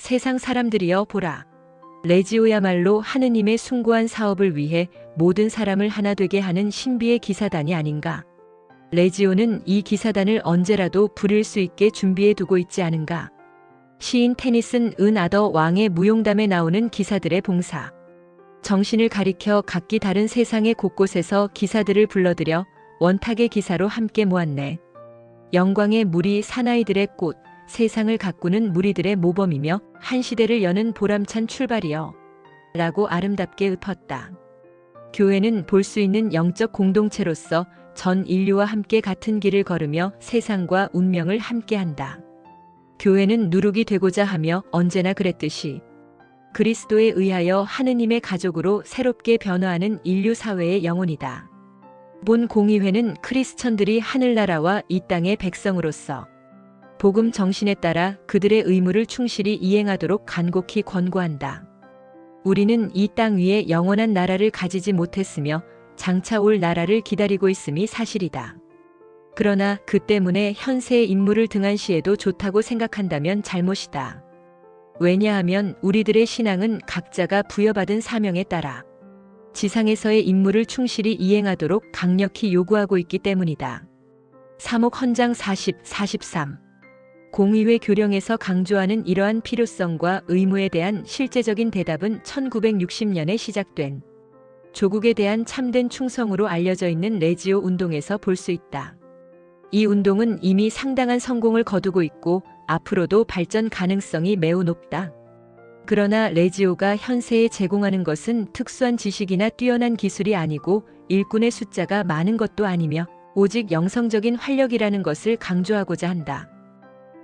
세상 사람들이여 보라. 레지오야말로 하느님의 숭고한 사업을 위해 모든 사람을 하나 되게 하는 신비의 기사단이 아닌가. 레지오는 이 기사단을 언제라도 부릴 수 있게 준비해 두고 있지 않은가. 시인 테니슨 은 아더 왕의 무용담에 나오는 기사들의 봉사. 정신을 가리켜 각기 다른 세상의 곳곳에서 기사들을 불러들여 원탁의 기사로 함께 모았네. 영광의 무리 사나이들의 꽃, 세상을 가꾸는 무리들의 모범이며 한 시대를 여는 보람찬 출발이여 라고 아름답게 읊었다. 교회는 볼 수 있는 영적 공동체로서 전 인류와 함께 같은 길을 걸으며 세상과 운명을 함께한다. 교회는 누룩이 되고자 하며 언제나 그랬듯이 그리스도에 의하여 하느님의 가족으로 새롭게 변화하는 인류 사회의 영혼이다. 본 공의회는 크리스천들이 하늘나라와 이 땅의 백성으로서 복음 정신에 따라 그들의 의무를 충실히 이행하도록 간곡히 권고한다. 우리는 이 땅 위에 영원한 나라를 가지지 못했으며 장차 올 나라를 기다리고 있음이 사실이다. 그러나 그 때문에 현세의 임무를 등한시해도 좋다고 생각한다면 잘못이다. 왜냐하면 우리들의 신앙은 각자가 부여받은 사명에 따라 지상에서의 임무를 충실히 이행하도록 강력히 요구하고 있기 때문이다. 사목 헌장 40, 43 공의회 교령에서 강조하는 이러한 필요성과 의무에 대한 실제적인 대답은 1960년에 시작된 조국에 대한 참된 충성으로 알려져 있는 레지오 운동에서 볼 수 있다. 이 운동은 이미 상당한 성공을 거두고 있고 앞으로도 발전 가능성이 매우 높다. 그러나 레지오가 현세에 제공하는 것은 특수한 지식이나 뛰어난 기술이 아니고 일꾼의 숫자가 많은 것도 아니며 오직 영성적인 활력이라는 것을 강조하고자 한다.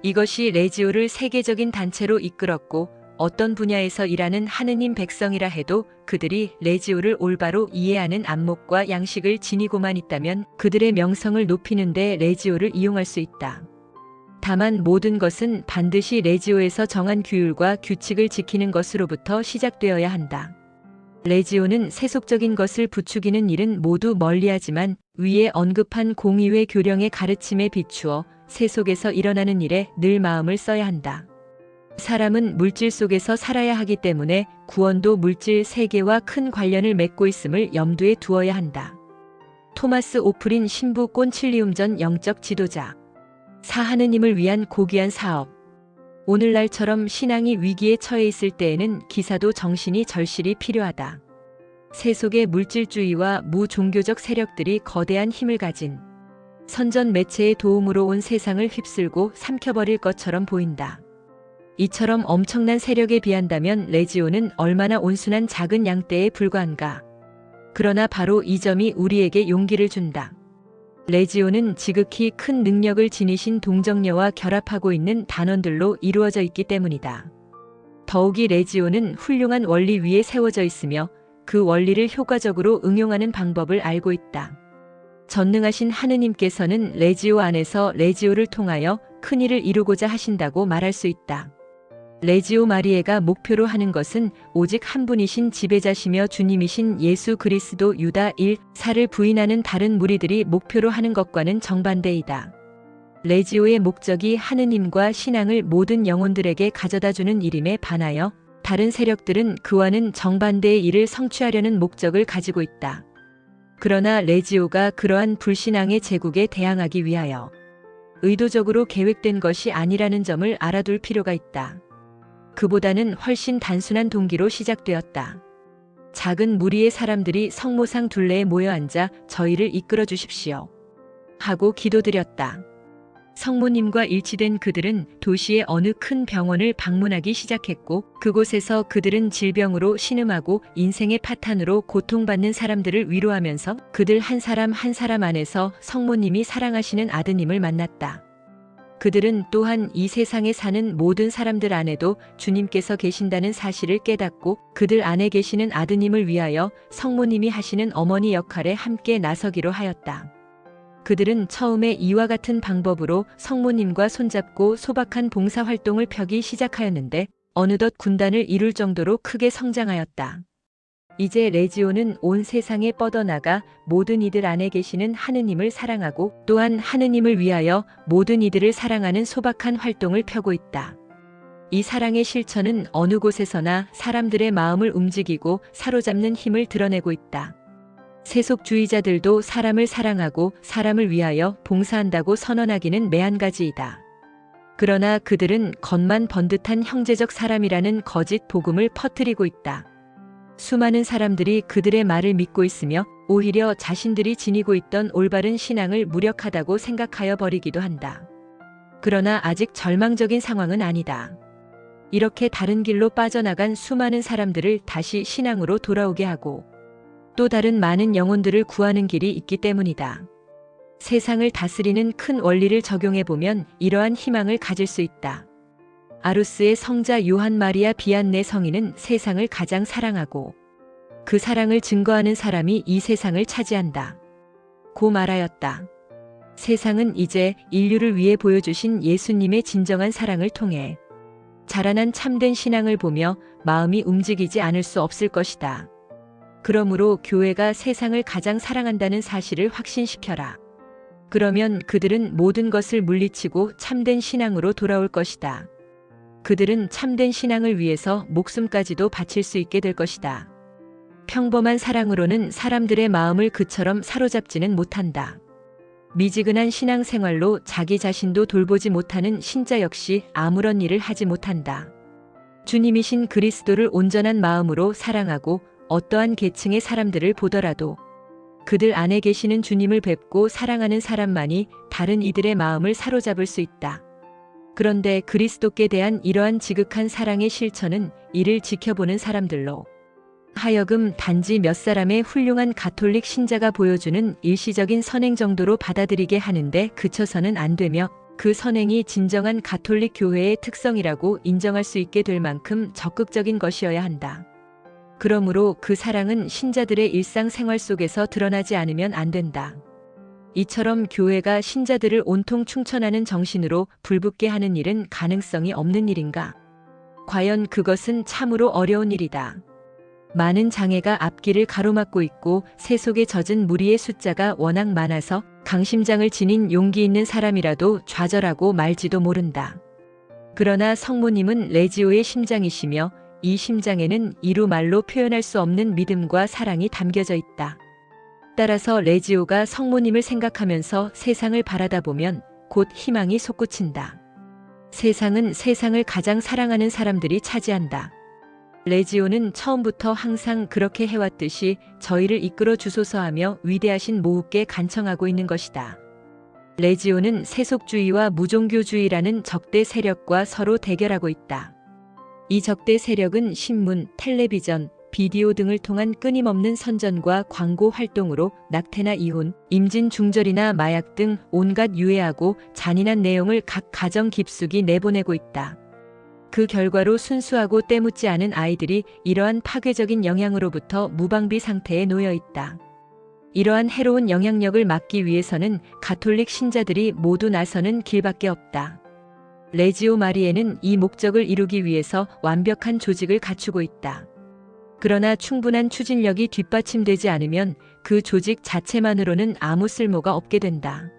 이것이 레지오를 세계적인 단체로 이끌었고 어떤 분야에서 일하는 하느님 백성이라 해도 그들이 레지오를 올바로 이해하는 안목과 양식을 지니고만 있다면 그들의 명성을 높이는 데 레지오를 이용할 수 있다. 다만 모든 것은 반드시 레지오에서 정한 규율과 규칙을 지키는 것으로부터 시작되어야 한다. 레지오는 세속적인 것을 부추기는 일은 모두 멀리하지만 위에 언급한 공의회 교령의 가르침에 비추어 세속에서 일어나는 일에 늘 마음을 써야 한다. 사람은 물질 속에서 살아야 하기 때문에 구원도 물질 세계와 큰 관련을 맺고 있음을 염두에 두어야 한다. 토마스 오프린 신부 꼰칠리움 전 영적 지도자. 하느님을 위한 고귀한 사업. 오늘날처럼 신앙이 위기에 처해 있을 때에는 기사도 정신이 절실히 필요하다. 세속의 물질주의와 무종교적 세력들이 거대한 힘을 가진 선전 매체의 도움으로 온 세상을 휩쓸고 삼켜버릴 것처럼 보인다. 이처럼 엄청난 세력에 비한다면 레지오는 얼마나 온순한 작은 양떼에 불과한가. 그러나 바로 이 점이 우리에게 용기를 준다. 레지오는 지극히 큰 능력을 지니신 동정녀와 결합하고 있는 단원들로 이루어져 있기 때문이다. 더욱이 레지오는 훌륭한 원리 위에 세워져 있으며 그 원리를 효과적으로 응용하는 방법을 알고 있다. 전능하신 하느님께서는 레지오 안에서 레지오를 통하여 큰일을 이루고자 하신다고 말할 수 있다. 레지오 마리에가 목표로 하는 것은 오직 한 분이신 지배자시며 주님이신 예수 그리스도 유다 1사를 부인하는 다른 무리들이 목표로 하는 것과는 정반대이다. 레지오의 목적이 하느님과 신앙을 모든 영혼들에게 가져다주는 일임에 반하여 다른 세력들은 그와는 정반대의 일을 성취하려는 목적을 가지고 있다. 그러나 레지오가 그러한 불신앙의 제국에 대항하기 위하여 의도적으로 계획된 것이 아니라는 점을 알아둘 필요가 있다. 그보다는 훨씬 단순한 동기로 시작되었다. 작은 무리의 사람들이 성모상 둘레에 모여 앉아 저희를 이끌어 주십시오 하고 기도드렸다. 성모님과 일치된 그들은 도시의 어느 큰 병원을 방문하기 시작했고 그곳에서 그들은 질병으로 신음하고 인생의 파탄으로 고통받는 사람들을 위로하면서 그들 한 사람 한 사람 안에서 성모님이 사랑하시는 아드님을 만났다. 그들은 또한 이 세상에 사는 모든 사람들 안에도 주님께서 계신다는 사실을 깨닫고 그들 안에 계시는 아드님을 위하여 성모님이 하시는 어머니 역할에 함께 나서기로 하였다. 그들은 처음에 이와 같은 방법으로 성모님과 손잡고 소박한 봉사활동을 펴기 시작하였는데 어느덧 군단을 이룰 정도로 크게 성장하였다. 이제 레지오는 온 세상에 뻗어나가 모든 이들 안에 계시는 하느님을 사랑하고 또한 하느님을 위하여 모든 이들을 사랑하는 소박한 활동을 펴고 있다. 이 사랑의 실천은 어느 곳에서나 사람들의 마음을 움직이고 사로잡는 힘을 드러내고 있다. 세속주의자들도 사람을 사랑하고 사람을 위하여 봉사한다고 선언하기는 매한가지이다. 그러나 그들은 겉만 번듯한 형제적 사람이라는 거짓 복음을 퍼뜨리고 있다. 수많은 사람들이 그들의 말을 믿고 있으며 오히려 자신들이 지니고 있던 올바른 신앙을 무력하다고 생각하여 버리기도 한다. 그러나 아직 절망적인 상황은 아니다. 이렇게 다른 길로 빠져나간 수많은 사람들을 다시 신앙으로 돌아오게 하고 또 다른 많은 영혼들을 구하는 길이 있기 때문이다. 세상을 다스리는 큰 원리를 적용해보면 이러한 희망을 가질 수 있다. 아루스의 성자 요한 마리아 비안네 성인은 세상을 가장 사랑하고 그 사랑을 증거하는 사람이 이 세상을 차지한다. 고 말하였다. 세상은 이제 인류를 위해 보여주신 예수님의 진정한 사랑을 통해 자라난 참된 신앙을 보며 마음이 움직이지 않을 수 없을 것이다. 그러므로 교회가 세상을 가장 사랑한다는 사실을 확신시켜라. 그러면 그들은 모든 것을 물리치고 참된 신앙으로 돌아올 것이다. 그들은 참된 신앙을 위해서 목숨까지도 바칠 수 있게 될 것이다. 평범한 사랑으로는 사람들의 마음을 그처럼 사로잡지는 못한다. 미지근한 신앙생활로 자기 자신도 돌보지 못하는 신자 역시 아무런 일을 하지 못한다. 주님이신 그리스도를 온전한 마음으로 사랑하고 어떠한 계층의 사람들을 보더라도 그들 안에 계시는 주님을 뵙고 사랑하는 사람만이 다른 이들의 마음을 사로잡을 수 있다. 그런데 그리스도께 대한 이러한 지극한 사랑의 실천은 이를 지켜보는 사람들로 하여금 단지 몇 사람의 훌륭한 가톨릭 신자가 보여주는 일시적인 선행 정도로 받아들이게 하는데 그쳐서는 안 되며 그 선행이 진정한 가톨릭 교회의 특성이라고 인정할 수 있게 될 만큼 적극적인 것이어야 한다. 그러므로 그 사랑은 신자들의 일상생활 속에서 드러나지 않으면 안 된다. 이처럼 교회가 신자들을 온통 충천하는 정신으로 불붙게 하는 일은 가능성이 없는 일인가? 과연 그것은 참으로 어려운 일이다. 많은 장애가 앞길을 가로막고 있고 세속에 젖은 무리의 숫자가 워낙 많아서 강심장을 지닌 용기 있는 사람이라도 좌절하고 말지도 모른다. 그러나 성모님은 레지오의 심장이시며 이 심장에는 이루 말로 표현할 수 없는 믿음과 사랑이 담겨져 있다. 따라서 레지오가 성모님을 생각하면서 세상을 바라다 보면 곧 희망이 솟구친다. 세상은 세상을 가장 사랑하는 사람들이 차지한다. 레지오는 처음부터 항상 그렇게 해왔듯이 저희를 이끌어 주소서 하며 위대하신 모후께 간청하고 있는 것이다. 레지오는 세속주의와 무종교주의라는 적대 세력과 서로 대결하고 있다. 이 적대 세력은 신문, 텔레비전, 비디오 등을 통한 끊임없는 선전과 광고 활동으로 낙태나 이혼, 임진 중절이나 마약 등 온갖 유해하고 잔인한 내용을 각 가정 깊숙이 내보내고 있다. 그 결과로 순수하고 때묻지 않은 아이들이 이러한 파괴적인 영향으로부터 무방비 상태에 놓여 있다. 이러한 해로운 영향력을 막기 위해서는 가톨릭 신자들이 모두 나서는 길밖에 없다. 레지오 마리에는 이 목적을 이루기 위해서 완벽한 조직을 갖추고 있다. 그러나 충분한 추진력이 뒷받침되지 않으면 그 조직 자체만으로는 아무 쓸모가 없게 된다.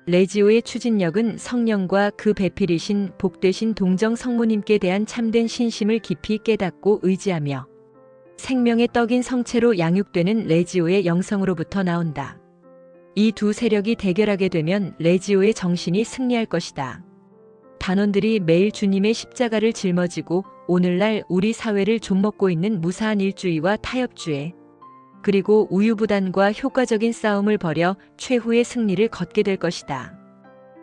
레지오의 추진력은 성령과 그 배필이신 복되신 동정 성모님께 대한 참된 신심을 깊이 깨닫고 의지하며 생명의 떡인 성체로 양육되는 레지오의 영성으로부터 나온다. 이 두 세력이 대결하게 되면 레지오의 정신이 승리할 것이다. 단원들이 매일 주님의 십자가를 짊어지고 오늘날 우리 사회를 좀먹고 있는 무사한 일주의와 타협주의, 그리고 우유부단과 효과적인 싸움을 벌여 최후의 승리를 거두게 될 것이다.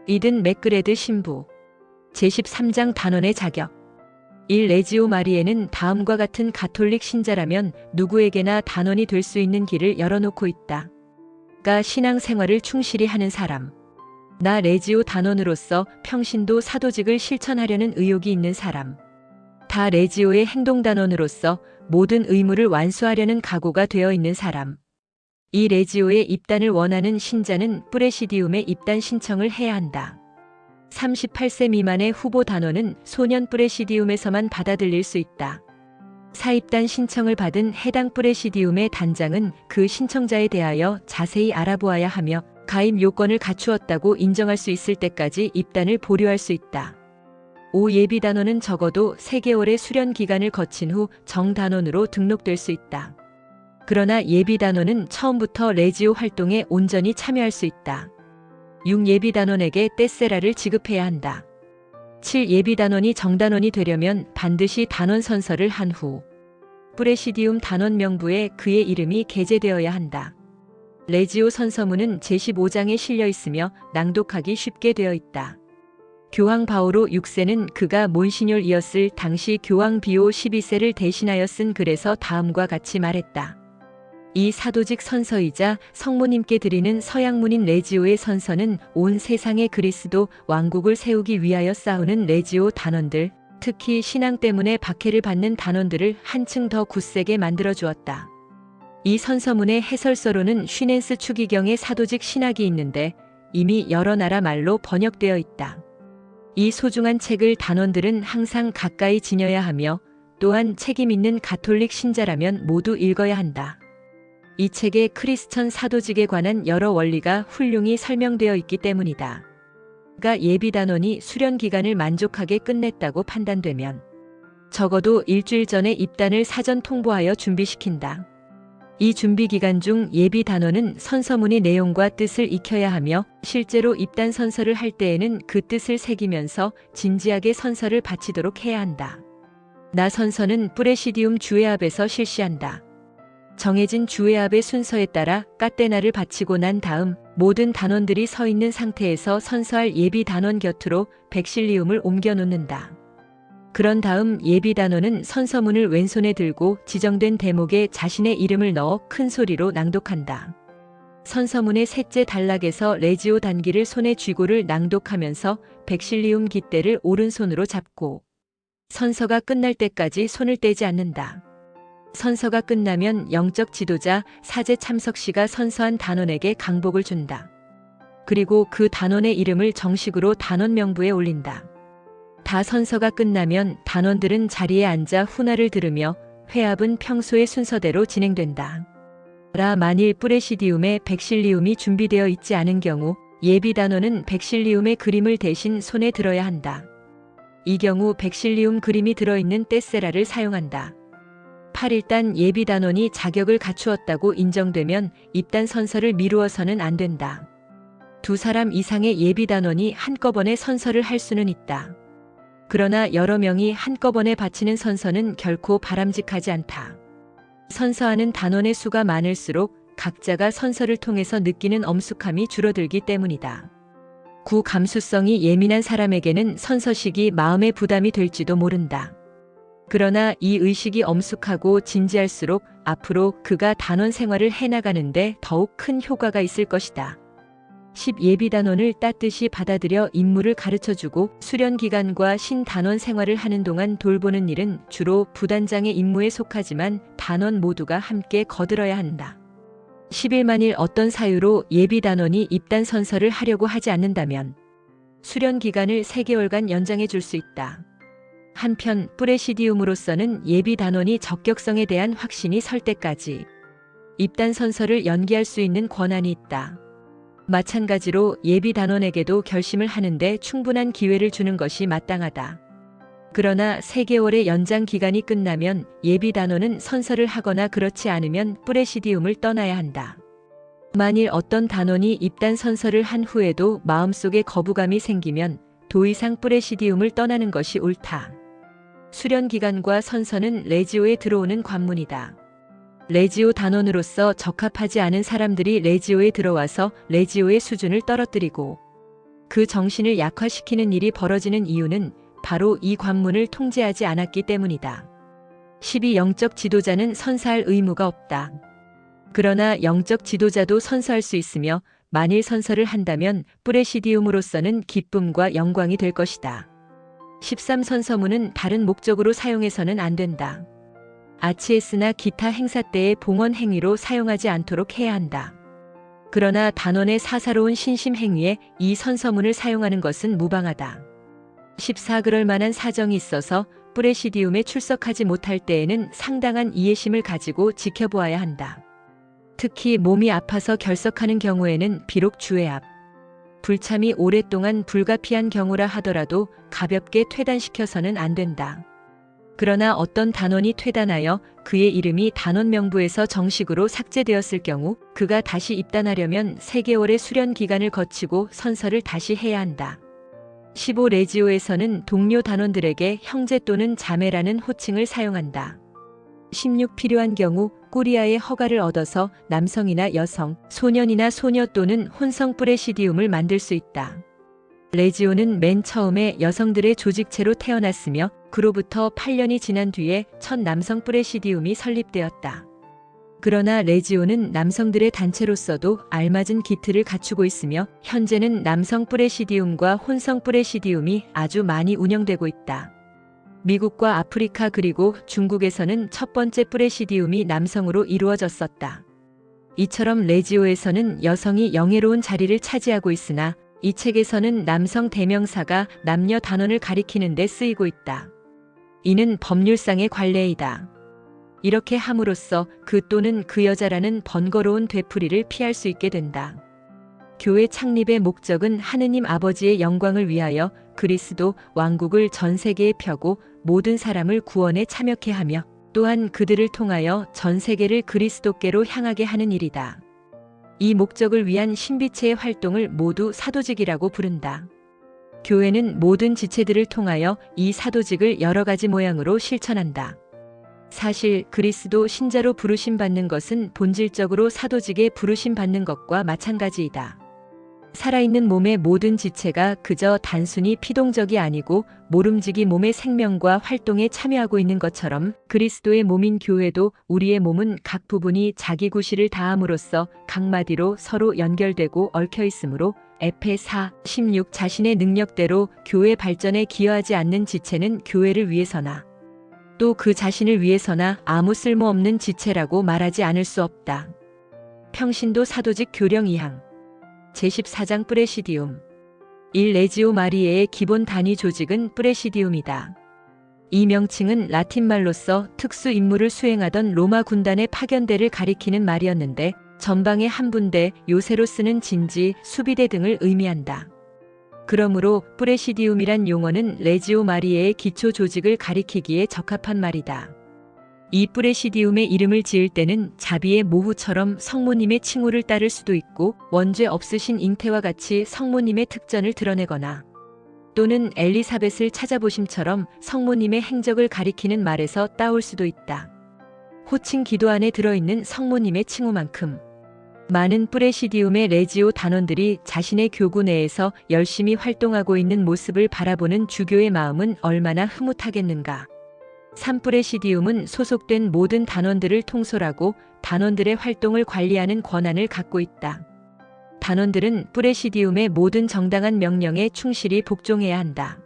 이든 맥그레드 신부 제13장 단원의 자격 1. 레지오 마리에는 다음과 같은 가톨릭 신자라면 누구에게나 단원이 될 수 있는 길을 열어놓고 있다. 가 신앙생활을 충실히 하는 사람. 나 레지오 단원으로서 평신도 사도직을 실천하려는 의욕이 있는 사람. 다 레지오의 행동단원으로서 모든 의무를 완수하려는 각오가 되어 있는 사람. 이 레지오의 입단을 원하는 신자는 프레시디움에 입단 신청을 해야 한다. 38세 미만의 후보 단원은 소년 프레시디움에서만 받아들일 수 있다. 사입단 신청을 받은 해당 프레시디움의 단장은 그 신청자에 대하여 자세히 알아보아야 하며 가입 요건을 갖추었다고 인정할 수 있을 때까지 입단을 보류할 수 있다. 5. 예비단원은 적어도 3개월의 수련 기간을 거친 후 정단원으로 등록될 수 있다. 그러나 예비단원은 처음부터 레지오 활동에 온전히 참여할 수 있다. 6. 예비단원에게 떼세라를 지급해야 한다. 7. 예비단원이 정단원이 되려면 반드시 단원 선서를 한 후 프레시디움 단원 명부에 그의 이름이 게재되어야 한다. 레지오 선서문은 제15장에 실려 있으며 낭독하기 쉽게 되어 있다. 교황 바오로 6세는 그가 몬시뇰이었을 당시 교황 비오 12세를 대신하여 쓴 글에서 다음과 같이 말했다. 이 사도직 선서이자 성모님께 드리는 서양문인 레지오의 선서는 온 세상의 그리스도 왕국을 세우기 위하여 싸우는 레지오 단원들, 특히 신앙 때문에 박해를 받는 단원들을 한층 더 굳세게 만들어 주었다. 이 선서문의 해설서로는 쉬넨스 추기경의 사도직 신학이 있는데 이미 여러 나라 말로 번역되어 있다. 이 소중한 책을 단원들은 항상 가까이 지녀야 하며 또한 책임 있는 가톨릭 신자라면 모두 읽어야 한다. 이 책에 크리스천 사도직에 관한 여러 원리가 훌륭히 설명되어 있기 때문이다. 가 예비단원이 수련 기간을 만족하게 끝냈다고 판단되면 적어도 일주일 전에 입단을 사전 통보하여 준비시킨다. 이 준비 기간 중 예비단원은 선서문의 내용과 뜻을 익혀야 하며 실제로 입단 선서를 할 때에는 그 뜻을 새기면서 진지하게 선서를 바치도록 해야 한다. 나 선서는 프레시디움 주회 앞에서 실시한다. 정해진 주회 앞의 순서에 따라 까떼나를 바치고 난 다음 모든 단원들이 서 있는 상태에서 선서할 예비 단원 곁으로 백실리움을 옮겨 놓는다. 그런 다음 예비 단원은 선서문을 왼손에 들고 지정된 대목에 자신의 이름을 넣어 큰 소리로 낭독한다. 선서문의 셋째 단락에서 레지오 단기를 손에 쥐고를 낭독하면서 백실리움 깃대를 오른손으로 잡고 선서가 끝날 때까지 손을 떼지 않는다. 선서가 끝나면 영적 지도자 사제 참석씨가 선서한 단원에게 강복을 준다. 그리고 그 단원의 이름을 정식으로 단원 명부에 올린다. 다 선서가 끝나면 단원들은 자리에 앉아 훈화를 들으며 회합은 평소의 순서대로 진행된다. 만일 프레시디움에 백실리움이 준비되어 있지 않은 경우 예비 단원은 백실리움의 그림을 대신 손에 들어야 한다. 이 경우 백실리움 그림이 들어있는 떼세라를 사용한다. 8일단 예비 단원이 자격을 갖추었다고 인정되면 입단 선서를 미루어서는 안 된다. 2사람 이상의 예비 단원이 한꺼번에 선서를 할 수는 있다. 그러나 여러 명이 한꺼번에 바치는 선서는 결코 바람직하지 않다. 선서하는 단원의 수가 많을수록 각자가 선서를 통해서 느끼는 엄숙함이 줄어들기 때문이다. 9. 감수성이 예민한 사람에게는 선서식이 마음의 부담이 될지도 모른다. 그러나 이 의식이 엄숙하고 진지할수록 앞으로 그가 단원 생활을 해나가는데 더욱 큰 효과가 있을 것이다. 10. 예비단원을 따뜻이 받아들여 임무를 가르쳐주고 수련 기간과 신단원 생활을 하는 동안 돌보는 일은 주로 부단장의 임무에 속하지만 단원 모두가 함께 거들어야 한다. 11. 만일 어떤 사유로 예비단원이 입단 선서를 하려고 하지 않는다면 수련 기간을 3개월간 연장해 줄 수 있다. 한편 프레시디움으로서는 예비 단원이 적격성에 대한 확신이 설 때까지 입단 선서를 연기할 수 있는 권한이 있다. 마찬가지로 예비 단원에게도 결심을 하는데 충분한 기회를 주는 것이 마땅하다. 그러나 3개월의 연장 기간이 끝나면 예비 단원은 선서를 하거나 그렇지 않으면 프레시디움을 떠나야 한다. 만일 어떤 단원이 입단 선서를 한 후에도 마음속에 거부감이 생기면 더 이상 프레시디움을 떠나는 것이 옳다. 수련 기간과 선서는 레지오에 들어오는 관문이다. 레지오 단원으로서 적합하지 않은 사람들이 레지오에 들어와서 레지오의 수준을 떨어뜨리고 그 정신을 약화시키는 일이 벌어지는 이유는 바로 이 관문을 통제하지 않았기 때문이다. 12. 영적 지도자는 선서할 의무가 없다. 그러나 영적 지도자도 선서할 수 있으며 만일 선서를 한다면 프레시디움으로서는 기쁨과 영광이 될 것이다. 13. 선서문은 다른 목적으로 사용해서는 안 된다. 아치에스나 기타 행사 때의 봉헌 행위로 사용하지 않도록 해야 한다. 그러나 단원의 사사로운 신심 행위에 이 선서문을 사용하는 것은 무방하다. 14. 그럴 만한 사정이 있어서 프레시디움에 출석하지 못할 때에는 상당한 이해심을 가지고 지켜보아야 한다. 특히 몸이 아파서 결석하는 경우에는 비록 주회 앞 불참이 오랫동안 불가피한 경우라 하더라도 가볍게 퇴단시켜서는 안 된다. 그러나 어떤 단원이 퇴단하여 그의 이름이 단원 명부에서 정식으로 삭제되었을 경우 그가 다시 입단하려면 3개월의 수련 기간을 거치고 선서를 다시 해야 한다. 15 레지오에서는 동료 단원들에게 형제 또는 자매라는 호칭을 사용한다. 16 필요한 경우 꾸리아의 허가를 얻어서 남성이나 여성, 소년이나 소녀 또는 혼성 프레시디움을 만들 수 있다. 레지오는 맨 처음에 여성들의 조직체로 태어났으며 그로부터 8년이 지난 뒤에 첫 남성 프레시디움이 설립되었다. 그러나 레지오는 남성들의 단체로서도 알맞은 기틀을 갖추고 있으며 현재는 남성 프레시디움과 혼성 프레시디움이 아주 많이 운영되고 있다. 미국과 아프리카 그리고 중국에서는 첫 번째 프레시디움이 남성으로 이루어졌었다. 이처럼 레지오에서는 여성이 영예로운 자리를 차지하고 있으나 이 책에서는 남성 대명사가 남녀 단원을 가리키는 데 쓰이고 있다. 이는 법률상의 관례이다. 이렇게 함으로써 그 또는 그 여자라는 번거로운 되풀이를 피할 수 있게 된다. 교회 창립의 목적은 하느님 아버지의 영광을 위하여 그리스도 왕국을 전 세계에 펴고 모든 사람을 구원에 참여케 하며 또한 그들을 통하여 전 세계를 그리스도께로 향하게 하는 일이다. 이 목적을 위한 신비체의 활동을 모두 사도직이라고 부른다. 교회는 모든 지체들을 통하여 이 사도직을 여러 가지 모양으로 실천한다. 사실 그리스도 신자로 부르심 받는 것은 본질적으로 사도직에 부르심 받는 것과 마찬가지이다. 살아있는 몸의 모든 지체가 그저 단순히 피동적이 아니고 모름지기 몸의 생명과 활동에 참여하고 있는 것처럼 그리스도의 몸인 교회도 우리의 몸은 각 부분이 자기 구실을 다함으로써 각마디로 서로 연결되고 얽혀 있으므로 에페 4:16 자신의 능력대로 교회 발전에 기여하지 않는 지체는 교회를 위해서나 또 그 자신을 위해서나 아무 쓸모없는 지체라고 말하지 않을 수 없다. 평신도 사도직 교령 2항 제14장 프레시디움 1 레지오 마리에의 기본 단위 조직은 프레시디움이다. 이 명칭은 라틴말로서 특수 임무를 수행하던 로마 군단의 파견대를 가리키는 말이었는데 전방의 한 분대, 요새로 쓰는 진지, 수비대 등을 의미한다. 그러므로 프레시디움이란 용어는 레지오 마리에의 기초 조직을 가리키기에 적합한 말이다. 이 프레시디움의 이름을 지을 때는 자비의 모후처럼 성모님의 칭호를 따를 수도 있고 원죄 없으신 잉태와 같이 성모님의 특전을 드러내거나 또는 엘리사벳을 찾아보심처럼 성모님의 행적을 가리키는 말에서 따올 수도 있다. 호칭 기도 안에 들어있는 성모님의 칭호만큼 많은 프레시디움의 레지오 단원들이 자신의 교구 내에서 열심히 활동하고 있는 모습을 바라보는 주교의 마음은 얼마나 흐뭇하겠는가. 3 프레시디움은 소속된 모든 단원들을 통솔하고 단원들의 활동을 관리하는 권한을 갖고 있다. 단원들은 프레시디움의 모든 정당한 명령에 충실히 복종해야 한다.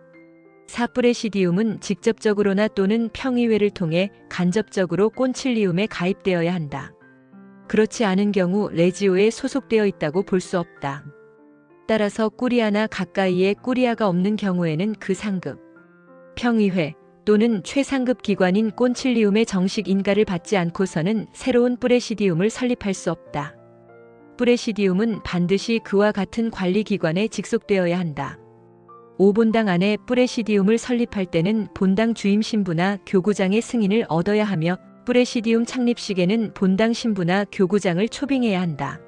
4 프레시디움은 직접적으로나 또는 평의회를 통해 간접적으로 꼰칠리움에 가입되어야 한다. 그렇지 않은 경우 레지오에 소속되어 있다고 볼 수 없다. 따라서 꾸리아나 가까이에 꾸리아가 없는 경우에는 그 상급, 평의회 또는 최상급 기관인 꼰칠리움의 정식 인가를 받지 않고서는 새로운 프레시디움을 설립할 수 없다. 프레시디움은 반드시 그와 같은 관리기관에 직속되어야 한다. 5본당 안에 프레시디움을 설립할 때는 본당 주임 신부나 교구장의 승인을 얻어야 하며 프레시디움 창립식에는 본당 신부나 교구장을 초빙해야 한다.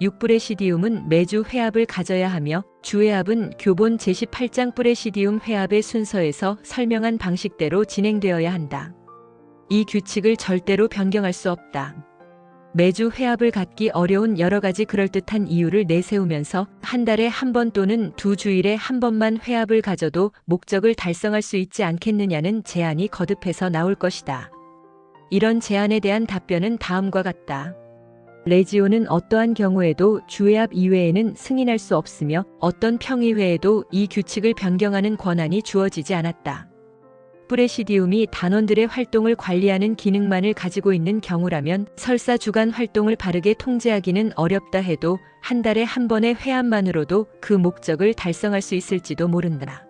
6 프레시디움은 매주 회합을 가져야 하며 주회합은 교본 제18장 프레시디움 회합의 순서에서 설명한 방식대로 진행되어야 한다. 이 규칙을 절대로 변경할 수 없다. 매주 회합을 갖기 어려운 여러 가지 그럴듯한 이유를 내세우면서 한 달에 한 번 또는 2주일에 한 번만 회합을 가져도 목적을 달성할 수 있지 않겠느냐는 제안이 거듭해서 나올 것이다. 이런 제안에 대한 답변은 다음과 같다. 레지오는 어떠한 경우에도 주회합 이외에는 승인할 수 없으며 어떤 평의회에도 이 규칙을 변경하는 권한이 주어지지 않았다. 프레시디움이 단원들의 활동을 관리하는 기능만을 가지고 있는 경우라면 설사 주간 활동을 바르게 통제하기는 어렵다 해도 한 달에 한 번의 회합만으로도 그 목적을 달성할 수 있을지도 모른다.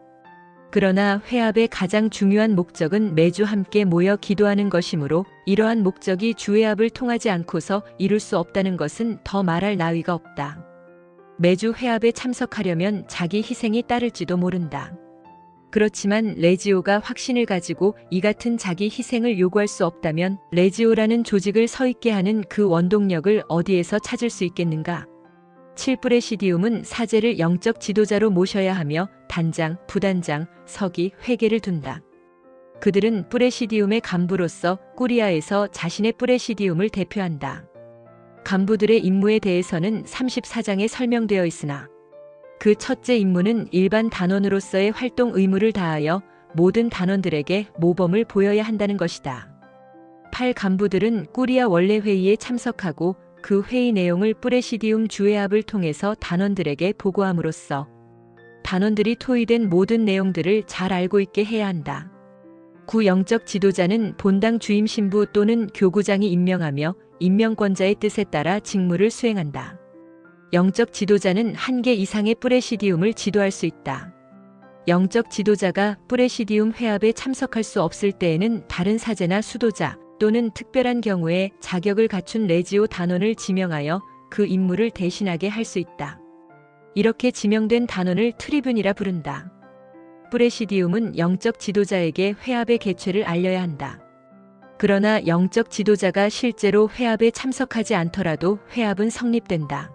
그러나 회합의 가장 중요한 목적은 매주 함께 모여 기도하는 것이므로 이러한 목적이 주회합을 통하지 않고서 이룰 수 없다는 것은 더 말할 나위가 없다. 매주 회합에 참석하려면 자기 희생이 따를지도 모른다. 그렇지만 레지오가 확신을 가지고 이 같은 자기 희생을 요구할 수 없다면 레지오라는 조직을 서 있게 하는 그 원동력을 어디에서 찾을 수 있겠는가? 7. 프레시디움은 사제를 영적 지도자로 모셔야 하며 단장, 부단장, 서기, 회계를 둔다. 그들은 프레시디움의 간부로서 꾸리아에서 자신의 프레시디움을 대표한다. 간부들의 임무에 대해서는 34장에 설명되어 있으나 그 첫째 임무는 일반 단원으로서의 활동 의무를 다하여 모든 단원들에게 모범을 보여야 한다는 것이다. 8. 간부들은 꾸리아 원래 회의에 참석하고 그 회의 내용을 프레시디움 주회합을 통해서 단원들에게 보고함으로써 단원들이 토의된 모든 내용들을 잘 알고 있게 해야 한다. 9. 영적 지도자는 본당 주임 신부 또는 교구장이 임명하며 임명권자의 뜻에 따라 직무를 수행한다. 영적 지도자는 1개 이상의 프레시디움을 지도할 수 있다. 영적 지도자가 프레시디움 회합에 참석할 수 없을 때에는 다른 사제나 수도자 또는 특별한 경우에 자격을 갖춘 레지오 단원을 지명하여 그 임무를 대신하게 할 수 있다. 이렇게 지명된 단원을 트리뷴이라 부른다. 프레시디움은 영적 지도자에게 회합의 개최를 알려야 한다. 그러나 영적 지도자가 실제로 회합에 참석하지 않더라도 회합은 성립된다.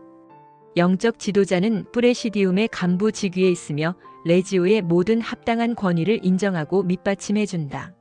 영적 지도자는 프레시디움의 간부 직위에 있으며 레지오의 모든 합당한 권위를 인정하고 밑받침해 준다.